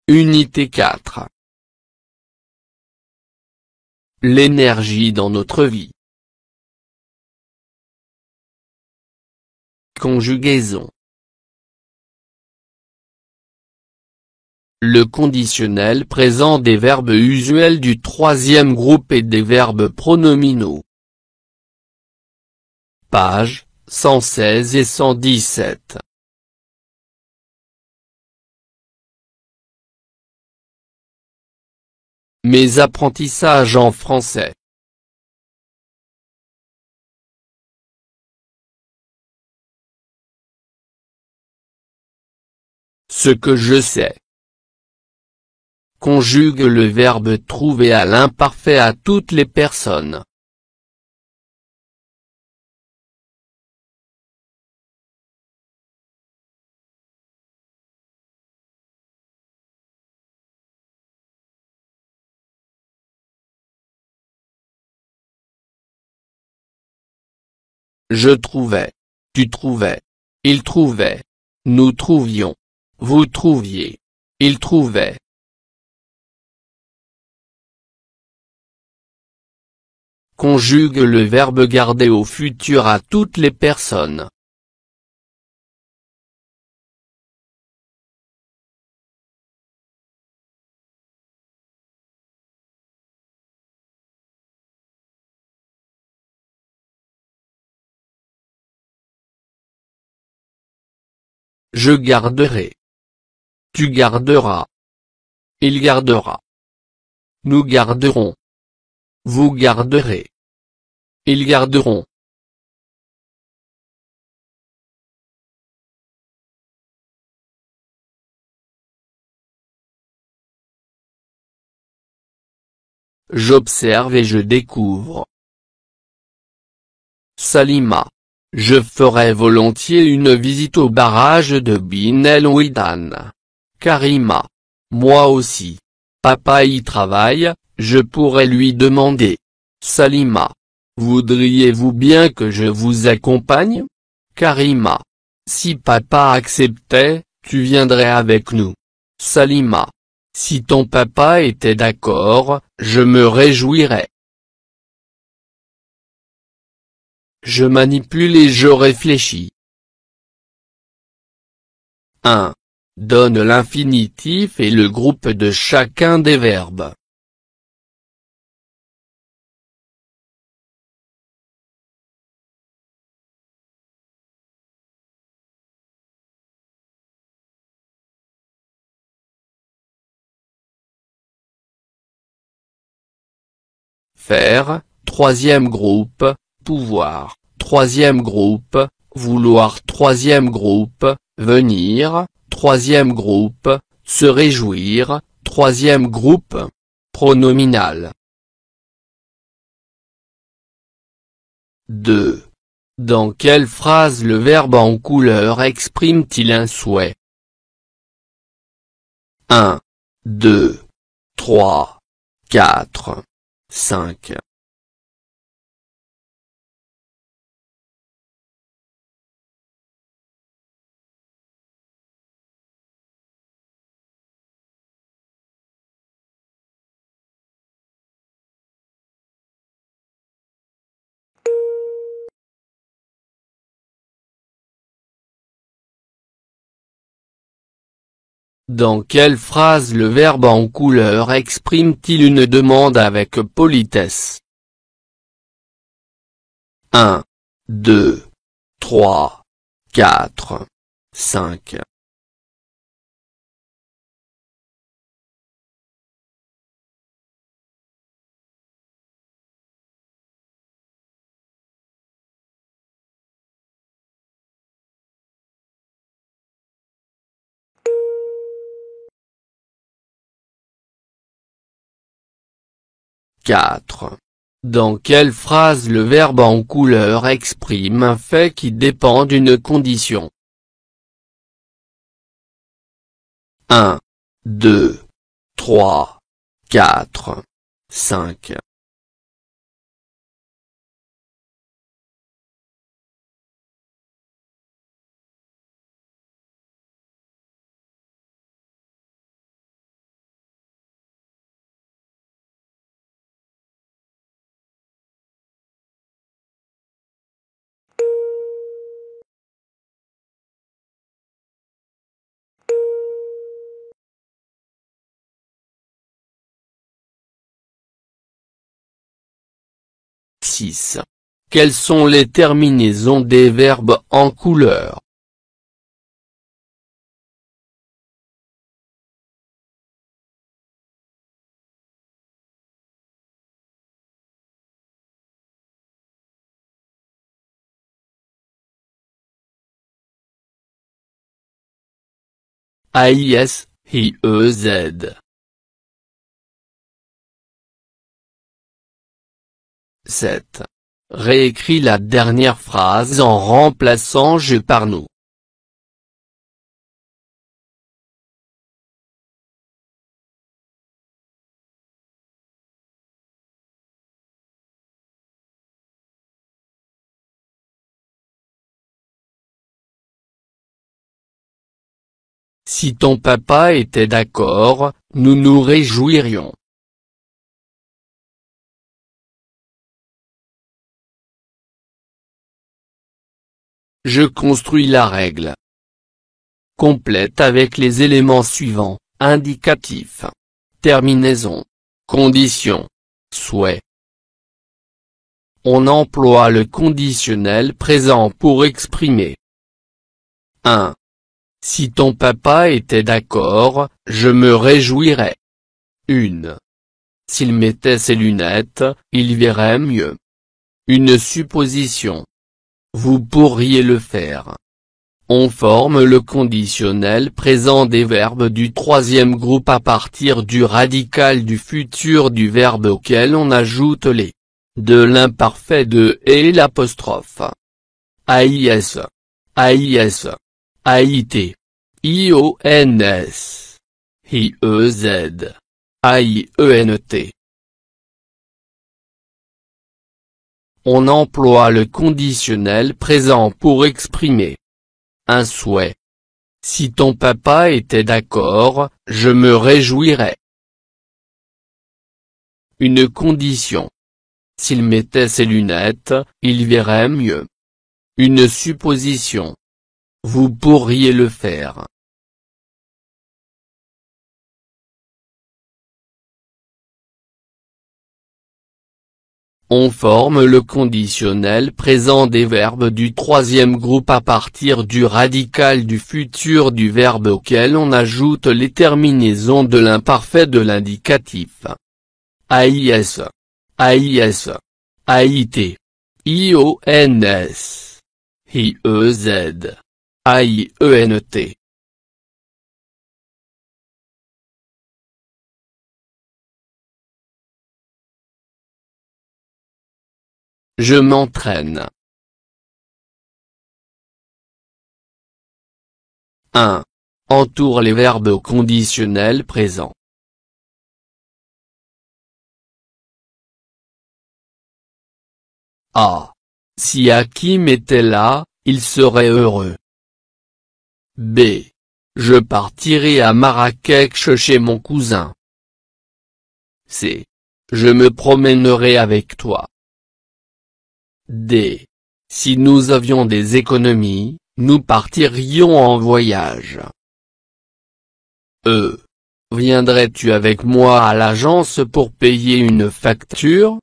Unité 4. L'énergie dans notre vie. Conjugaison. Le conditionnel présent des verbes usuels du troisième groupe et des verbes pronominaux. Pages 116 et 117. Mes apprentissages en français. Ce que je sais. Conjugue le verbe trouver à l'imparfait à toutes les personnes. Je trouvais. Tu trouvais. Il trouvait. Nous trouvions. Vous trouviez. Il trouvait. Conjugue le verbe garder au futur à toutes les personnes. Je garderai. Tu garderas. Il gardera. Nous garderons. Vous garderez. Ils garderont. J'observe et je découvre. Salima. Je ferai volontiers une visite au barrage de Bin El Ouidan. Karima. Moi aussi. Papa y travaille, je pourrais lui demander. Salima. Voudriez-vous bien que je vous accompagne? Karima. Si papa acceptait, tu viendrais avec nous. Salima. Si ton papa était d'accord, je me réjouirais. Je manipule et je réfléchis. 1. Donne l'infinitif et le groupe de chacun des verbes. Faire, troisième groupe, pouvoir, troisième groupe, vouloir, troisième groupe, venir, troisième groupe, se réjouir, troisième groupe, pronominal. 2. Dans quelle phrase le verbe en couleur exprime-t-il un souhait? 1, 2, 3, 4, 5. Dans quelle phrase le verbe en couleur exprime-t-il une demande avec politesse? 1, 2, 3, 4, 5. Quatre. Dans quelle phrase le verbe en couleur exprime un fait qui dépend d'une condition? 1, 2, 3, 4, 5. 6. Quelles sont les terminaisons des verbes en couleur? AIS, IEZ. 7. Réécris la dernière phrase en remplaçant je par nous. Si ton papa était d'accord, nous nous réjouirions. Je construis la règle. Complète avec les éléments suivants, indicatif, terminaison, condition, souhait. On emploie le conditionnel présent pour exprimer. 1. Si ton papa était d'accord, je me réjouirais. 1. S'il mettait ses lunettes, il verrait mieux. Une supposition. Vous pourriez le faire. On forme le conditionnel présent des verbes du troisième groupe à partir du radical du futur du verbe auquel on ajoute les de l'imparfait de et l'apostrophe. AIS, AIS, AIT, IONS, IEZ, AIENT. On emploie le conditionnel présent pour exprimer un souhait. Si ton papa était d'accord, je me réjouirais. Une condition. S'il mettait ses lunettes, il verrait mieux. Une supposition. Vous pourriez le faire. On forme le conditionnel présent des verbes du troisième groupe à partir du radical du futur du verbe auquel on ajoute les terminaisons de l'imparfait de l'indicatif. AIS, AIS, AIT, IONS, IEZ, AIENT. Je m'entraîne. 1. Entoure les verbes au conditionnel présent. A. Si Hakim était là, il serait heureux. B. Je partirai à Marrakech chez mon cousin. C. Je me promènerai avec toi. D. Si nous avions des économies, nous partirions en voyage. E. Viendrais-tu avec moi à l'agence pour payer une facture?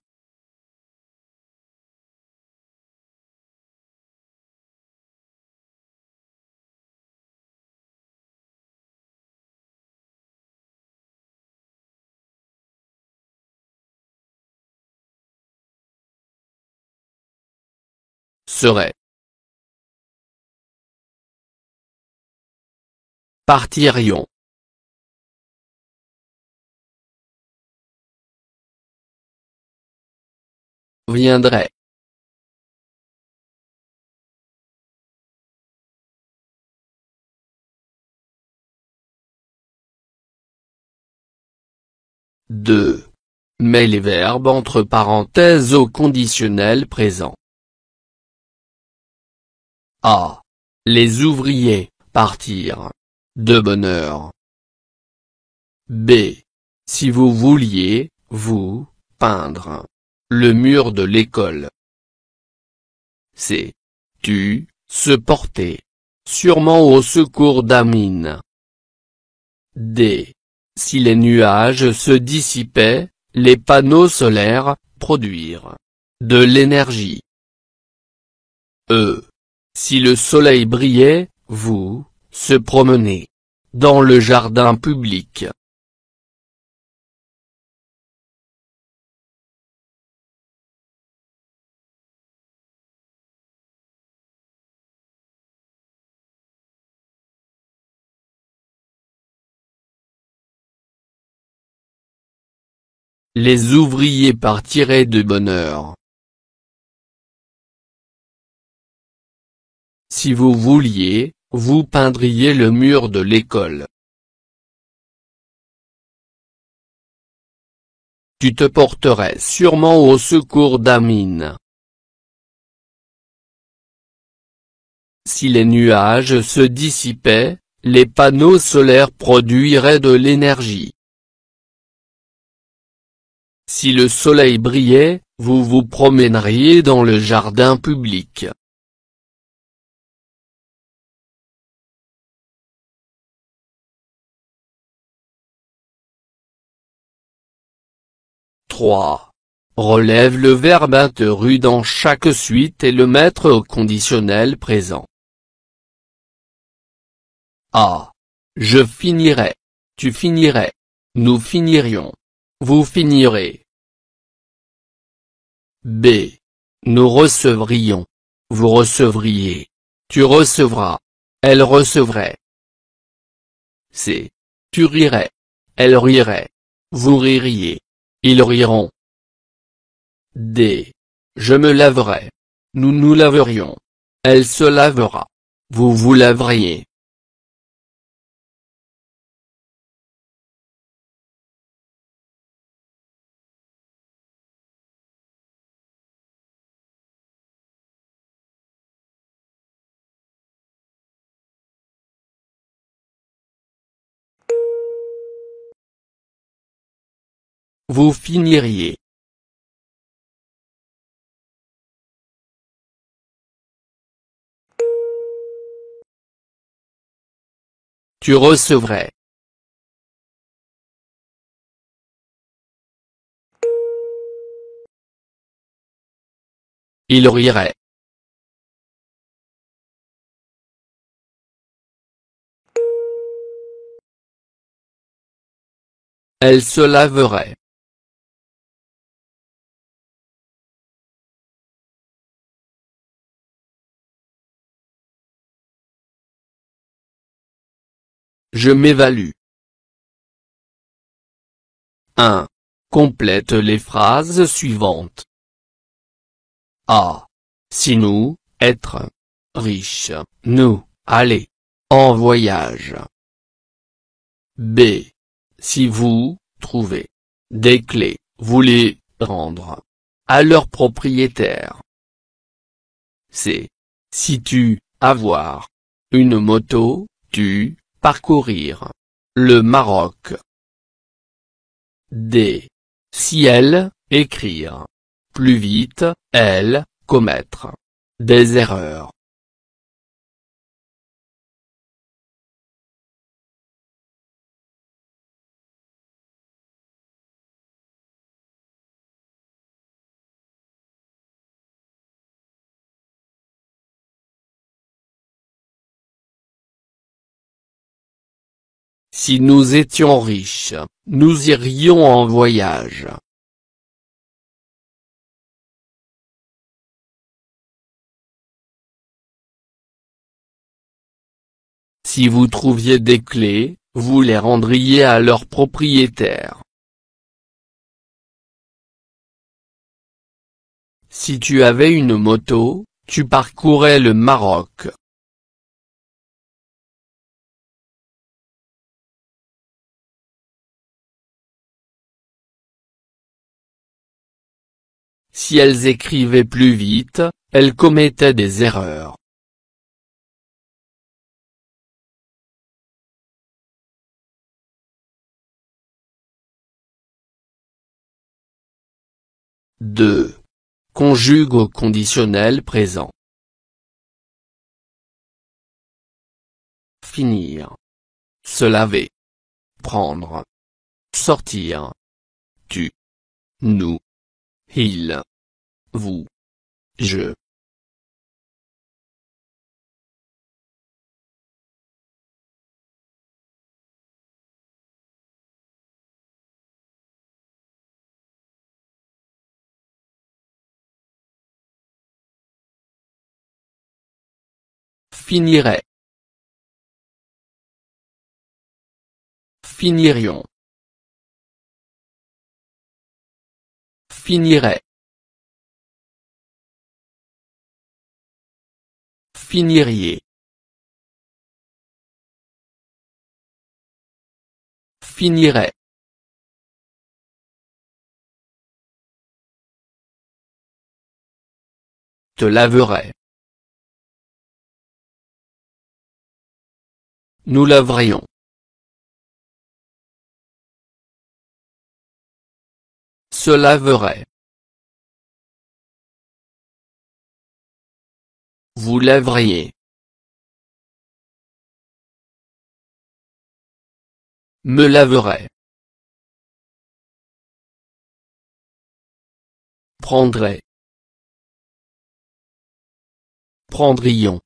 Serait. Partirions. viendrai. Deux. Mets les verbes entre parenthèses au conditionnel présent. A. Les ouvriers, partir. De bonne heure. B. Si vous vouliez, vous, peindre. Le mur de l'école. C. Tu, se porter. Sûrement au secours d'Amine. D. Si les nuages se dissipaient, les panneaux solaires, produire. De l'énergie. E. Si le soleil brillait, vous, se promener. Dans le jardin public. Les ouvriers partiraient de bonne heure. Si vous vouliez, vous peindriez le mur de l'école. Tu te porterais sûrement au secours d'Amine. Si les nuages se dissipaient, les panneaux solaires produiraient de l'énergie. Si le soleil brillait, vous vous promèneriez dans le jardin public. Trois. Relève le verbe interru dans chaque suite et le mettre au conditionnel présent. A. Je finirai. Tu finirais. Nous finirions. Vous finirez. B. Nous recevrions. Vous recevriez. Tu recevras. Elle recevrait. C. Tu rirais. Elle rirait. Vous ririez. Ils riront. D. Je me laverai. Nous nous laverions. Elle se lavera. Vous vous laveriez. Vous finiriez. Tu recevrais. Il rirait. Elle se laverait. Je m'évalue. 1. Complète les phrases suivantes. A. Si nous, être. Riche, nous, aller. En voyage. B. Si vous, trouvez. Des clés, vous les, rendre. À leur propriétaire. C. Si tu, avoir. Une moto, tu, parcourir. Le Maroc. D. Si elle, écrire. Plus vite, elle, commettre. Des erreurs. Si nous étions riches, nous irions en voyage. Si vous trouviez des clés, vous les rendriez à leur propriétaire. Si tu avais une moto, tu parcourais le Maroc. Si elles écrivaient plus vite, elles commettaient des erreurs. Deux. Conjugue au conditionnel présent. Finir. Se laver. Prendre. Sortir. Tu. Nous. Il. Vous. Je. Finirait. Finirions. Finirait. Finiriez. Finirait. Te laverais. Nous laverions. Se laverait. Vous laveriez. Me laverais. Prendrais. Prendrions.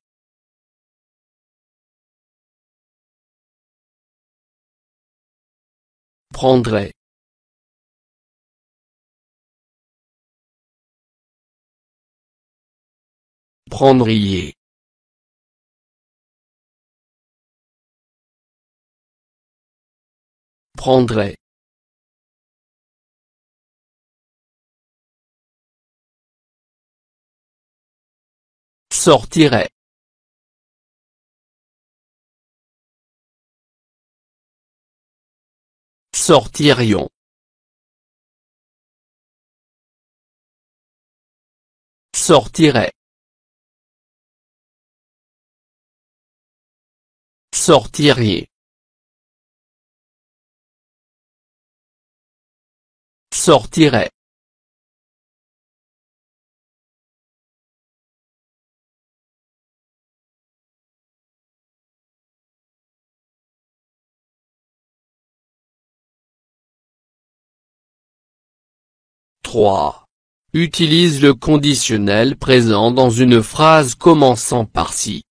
Prendrais. Prendriez. Prendrais. Sortirait. Sortirions. Sortirait. Sortiriez. Sortirait. Trois. Utilise le conditionnel présent dans une phrase commençant par si.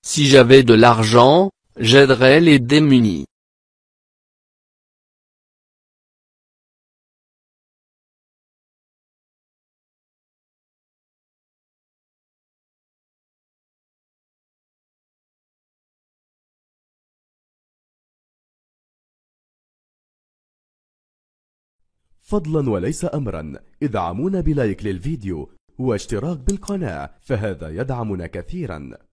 Si j'avais de l'argent, j'aiderais les démunis. فضلا وليس أمرا ادعمونا بلايك للفيديو واشتراك بالقناة، فهذا يدعمنا كثيرا.